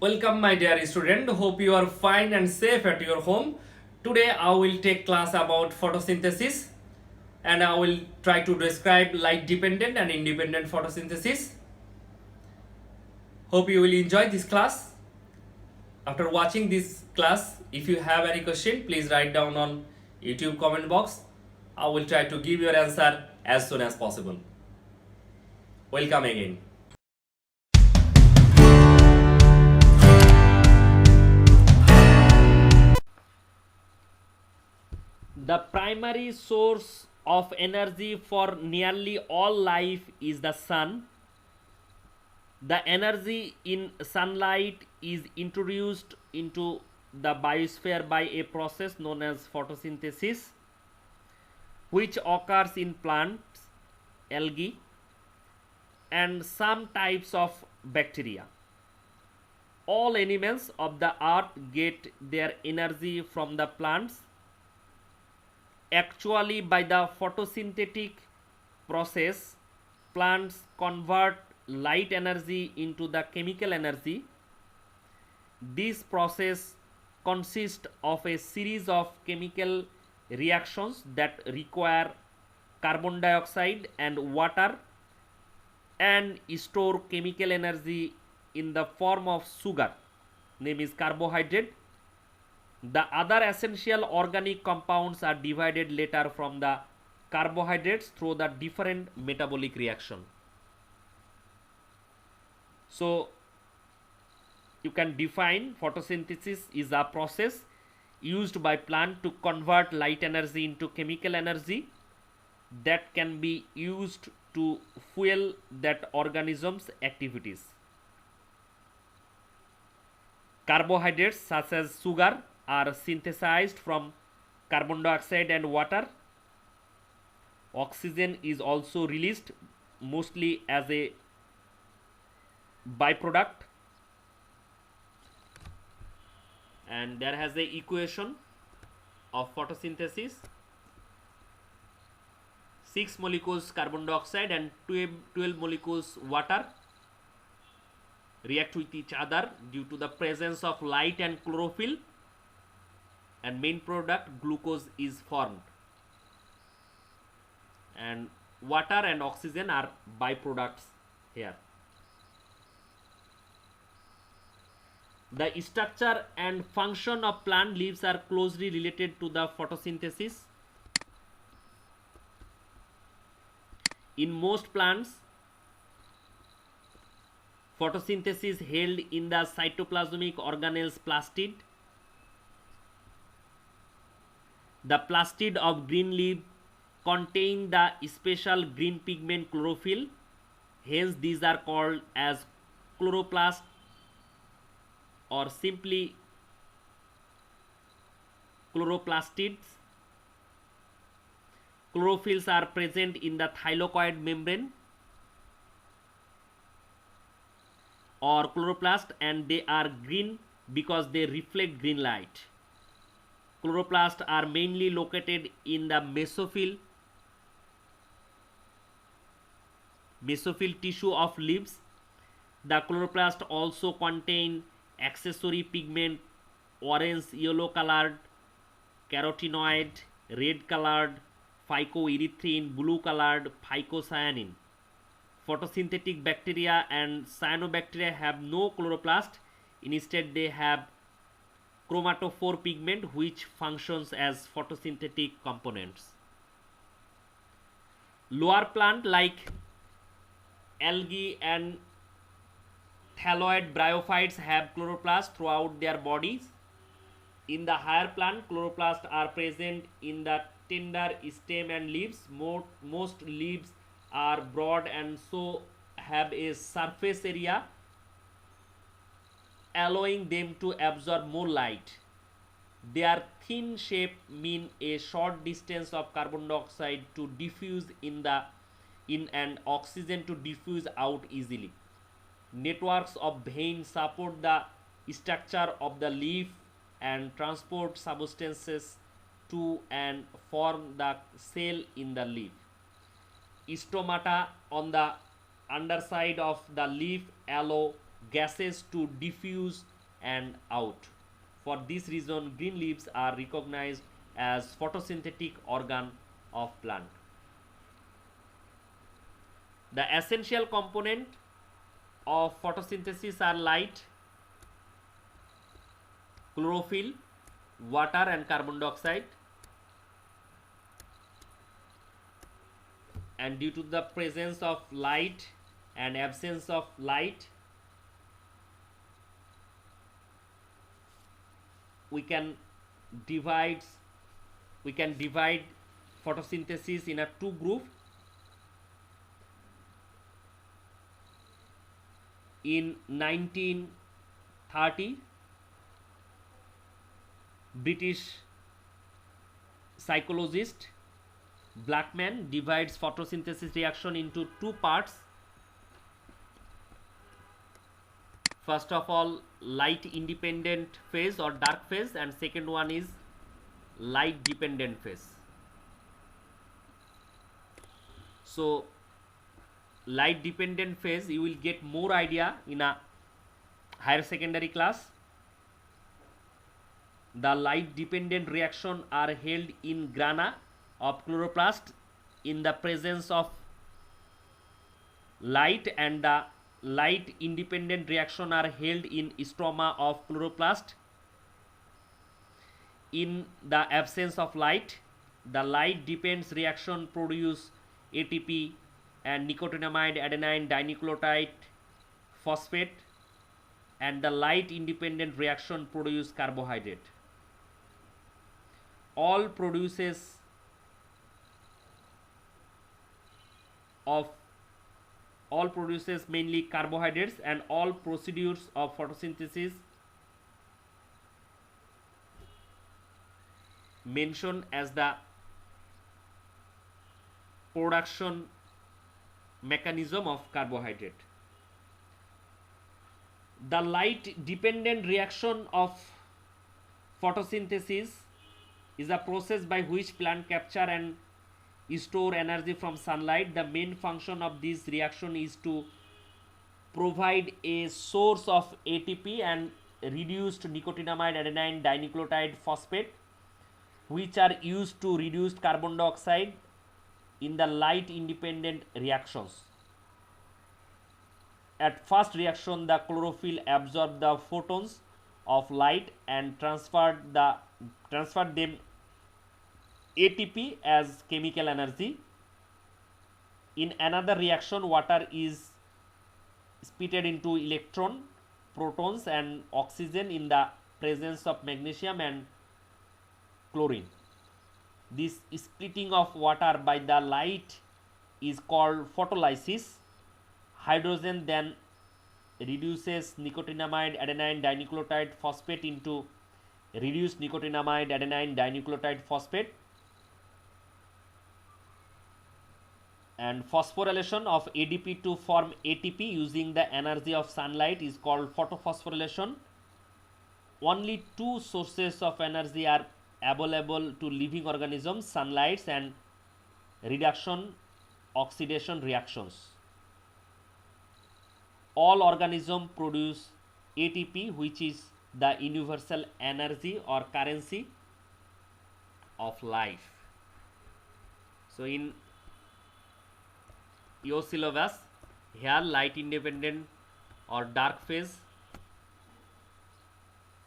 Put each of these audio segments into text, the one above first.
Welcome, my dear student. Hope you are fine and safe at your home. Today, I will take class about photosynthesis and I will try to describe light dependent and independent photosynthesis. Hope you will enjoy this class. After watching this class, if you have any question, please write down on YouTube comment box. I will try to give your answer as soon as possible. Welcome again. The primary source of energy for nearly all life is the sun. The energy in sunlight is introduced into the biosphere by a process known as photosynthesis, which occurs in plants, algae, and some types of bacteria. All animals of the earth get their energy from the plants. Actually, by the photosynthetic process, plants convert light energy into the chemical energy. This process consists of a series of chemical reactions that require carbon dioxide and water and store chemical energy in the form of sugar, name is carbohydrate. The other essential organic compounds are divided later from the carbohydrates through the different metabolic reaction. So you can define photosynthesis is a process used by plant to convert light energy into chemical energy that can be used to fuel that organism's activities. Carbohydrates such as sugar are synthesized from carbon dioxide and water. Oxygen is also released mostly as a byproduct, and there has a equation of photosynthesis. 6 molecules carbon dioxide and 12 molecules water react with each other due to the presence of light and chlorophyll, and main product glucose is formed, and water and oxygen are byproducts here. The structure and function of plant leaves are closely related to the photosynthesis. In most plants, photosynthesis held in the cytoplasmic organelles plastid. The plastid of green leaf contain the special green pigment chlorophyll. Hence, these are called as chloroplast or simply chloroplastids. Chlorophylls are present in the thylakoid membrane or chloroplast, and they are green because they reflect green light. Chloroplasts are mainly located in the mesophyll tissue of leaves. The chloroplast also contain accessory pigment orange, yellow colored, carotenoid, red colored, phycoerythrin, blue colored, phycocyanin. Photosynthetic bacteria and cyanobacteria have no chloroplast. Instead, they have chromatophore pigment which functions as photosynthetic components. Lower plant like algae and thalloid bryophytes have chloroplasts throughout their bodies. In the higher plant, chloroplasts are present in the tender stem and leaves. Most leaves are broad and so have a surface area allowing them to absorb more light. Their thin shape mean a short distance of carbon dioxide to diffuse in and oxygen to diffuse out easily. Networks of veins support the structure of the leaf and transport substances to and form the cell in the leaf. Stomata on the underside of the leaf allow gases to diffuse and out. For this reason, green leaves are recognized as photosynthetic organ of plant. The essential component of photosynthesis are light, chlorophyll, water and carbon dioxide. And due to the presence of light and absence of light, we can divide photosynthesis in a two group. In 1930, British psychologist Blackman divides photosynthesis reaction into two parts. First of all, light independent phase or dark phase, and second one is light dependent phase. So light dependent phase you will get more idea in a higher secondary class. The light dependent reaction are held in grana of chloroplast in the presence of light, and the light independent reaction are held in stroma of chloroplast in the absence of light. The light dependent reaction produce ATP and nicotinamide adenine dinucleotide phosphate, and the light independent reaction produce carbohydrate. All produces mainly carbohydrates, and all procedures of photosynthesis mentioned as the production mechanism of carbohydrate. The light dependent reaction of photosynthesis is a process by which plant capture and store energy from sunlight. The main function of this reaction is to provide a source of ATP and reduced nicotinamide adenine dinucleotide phosphate, which are used to reduce carbon dioxide in the light independent reactions. At first reaction, the chlorophyll absorb the photons of light and transfer them ATP as chemical energy. In another reaction, water is splitted into electron, protons and oxygen in the presence of magnesium and chlorine. This splitting of water by the light is called photolysis. Hydrogen then reduces nicotinamide adenine dinucleotide phosphate into reduced nicotinamide adenine dinucleotide phosphate, and phosphorylation of ADP to form ATP using the energy of sunlight is called photophosphorylation. Only two sources of energy are available to living organisms: sunlight and reduction oxidation reactions. All organisms produce ATP, which is the universal energy or currency of life. So in your syllabus here, light independent or dark phase,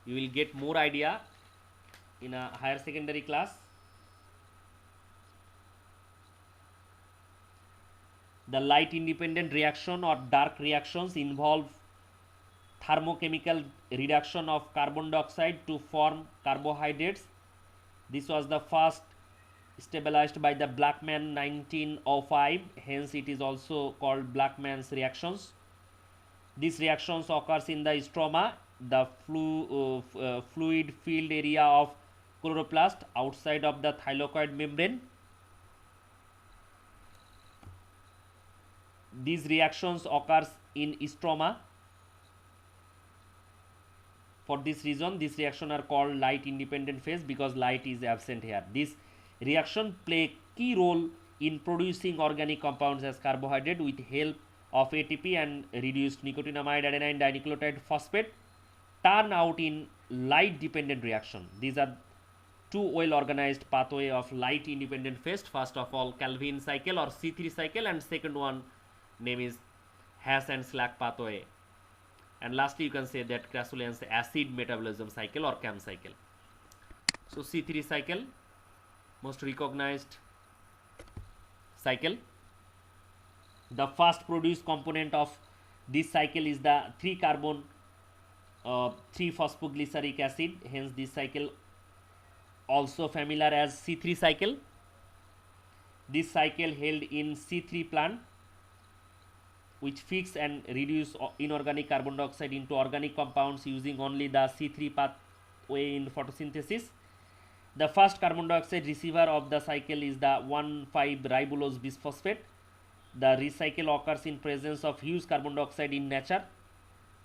you will get more idea in a higher secondary class. The light independent reaction or dark reactions involve thermochemical reduction of carbon dioxide to form carbohydrates. This was the first stabilized by the Blackman 1905, hence it is also called Blackman's reactions. These reactions occurs in the stroma, the fluid filled area of chloroplast outside of the thylakoid membrane. These reactions occurs in stroma. For this reason, this reaction are called light independent phase, because light is absent here. This reaction play key role in producing organic compounds as carbohydrate with help of ATP and reduced nicotinamide adenine dinucleotide phosphate. turn out in light dependent reaction. These are two well organized pathway of light independent phase. First of all, Calvin cycle or C3 cycle, and second one name is Hash and Slack pathway. And lastly, you can say that Krasolian's acid metabolism cycle or CAM cycle. So C3 cycle, most recognized cycle. The first produced component of this cycle is the 3 carbon 3 phosphoglyceric acid. Hence this cycle also familiar as C3 cycle. This cycle held in C3 plant, which fix and reduce inorganic carbon dioxide into organic compounds using only the C3 pathway in photosynthesis. The first carbon dioxide receiver of the cycle is the 1,5-ribulose bisphosphate. The recycle occurs in presence of huge carbon dioxide in nature.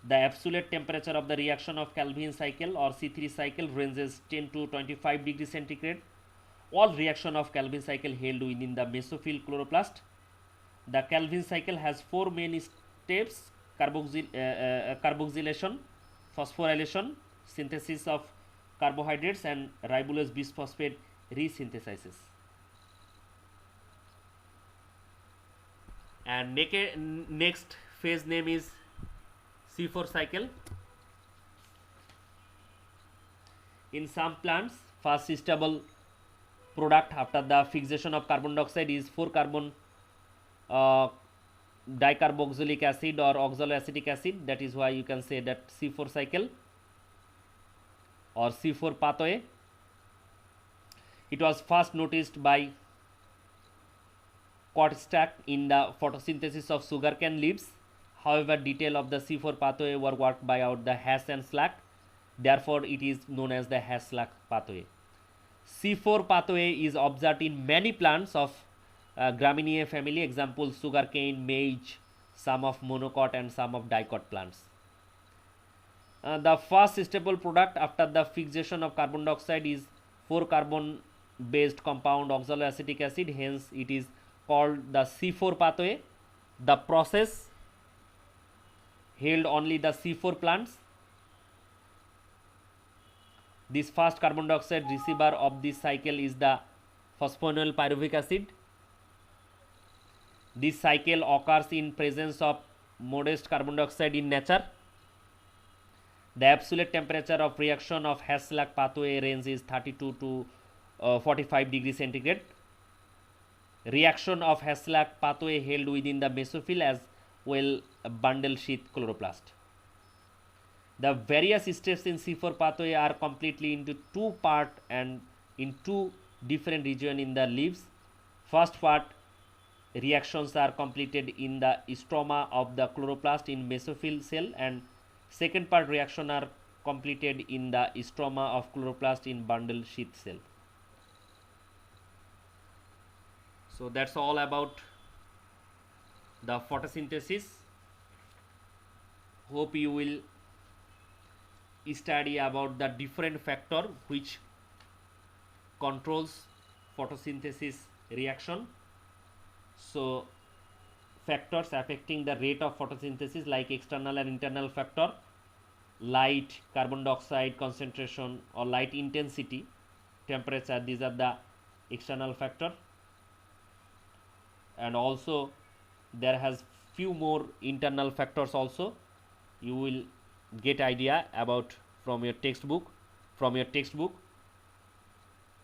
The absolute temperature of the reaction of Calvin cycle or C3 cycle ranges 10 to 25 degrees centigrade. All reaction of Calvin cycle held within the mesophyll chloroplast. The Calvin cycle has 4 main steps: carboxylation, phosphorylation, synthesis of carbohydrates, and ribulose bisphosphate resynthesis. And next phase name is C4 cycle. In some plants, first stable product after the fixation of carbon dioxide is 4 carbon dicarboxylic acid or oxaloacetic acid. That is why you can say that C4 cycle or C4 pathway. It was first noticed by Kortstadt in the photosynthesis of sugarcane leaves. However, detail of the C4 pathway were worked by out the Hash and Slack. Therefore, it is known as the Hash-Slack pathway. C4 pathway is observed in many plants of Gramineae family, example sugarcane, maize, some of monocot and some of dicot plants. The first stable product after the fixation of carbon dioxide is 4 carbon based compound oxaloacetic acid. Hence, it is called the C4 pathway. The process held only the C4 plants. This first carbon dioxide receiver of this cycle is the phosphoenol pyruvic acid. This cycle occurs in presence of modest carbon dioxide in nature. The absolute temperature of reaction of Hash-Slack pathway range is 32 to 45 degrees centigrade. Reaction of Hash-Slack pathway held within the mesophyll as well bundle sheath chloroplast. The various steps in C4 pathway are completely into two part and in two different region in the leaves. First part, reactions are completed in the stroma of the chloroplast in mesophyll cell, and second part reaction are completed in the stroma of chloroplast in bundle sheath cell. So that's all about the photosynthesis. Hope you will study about the different factor which controls photosynthesis reaction. So factors affecting the rate of photosynthesis like external and internal factor, light, carbon dioxide concentration or light intensity, temperature, these are the external factor. And also there has few more internal factors also. You will get idea about from your textbook.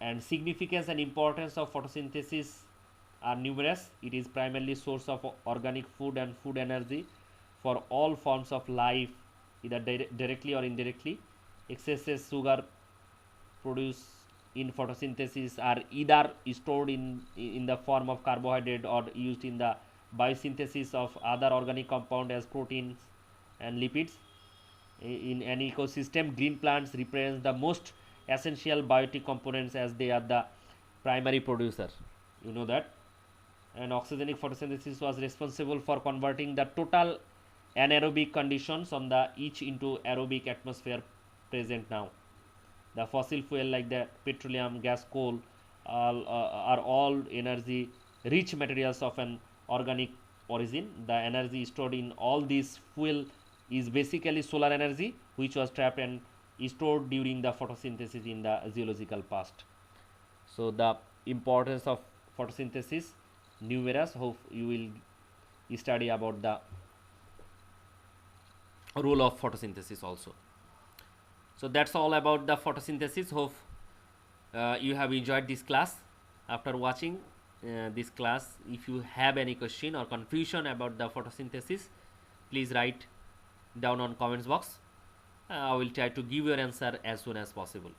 And significance and importance of photosynthesis are numerous. It is primarily source of organic food and food energy for all forms of life, either directly or indirectly. Excess sugar produced in photosynthesis are either stored in the form of carbohydrate or used in the biosynthesis of other organic compound as proteins and lipids. In an ecosystem, green plants represent the most essential biotic components as they are the primary producer. You know that. And oxygenic photosynthesis was responsible for converting the total anaerobic conditions on the each into aerobic atmosphere present now. The fossil fuel like the petroleum, gas, coal are all energy rich materials of an organic origin. The energy stored in all these fuel is basically solar energy, which was trapped and stored during the photosynthesis in the geological past. So the importance of photosynthesis numerous. Hope you will study about the role of photosynthesis also. So that's all about the photosynthesis. Hope you have enjoyed this class. After watching this class, if you have any question or confusion about the photosynthesis, please write down on comments box. I will try to give your answer as soon as possible.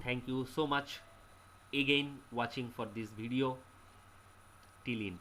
Thank you so much again watching for this video till end.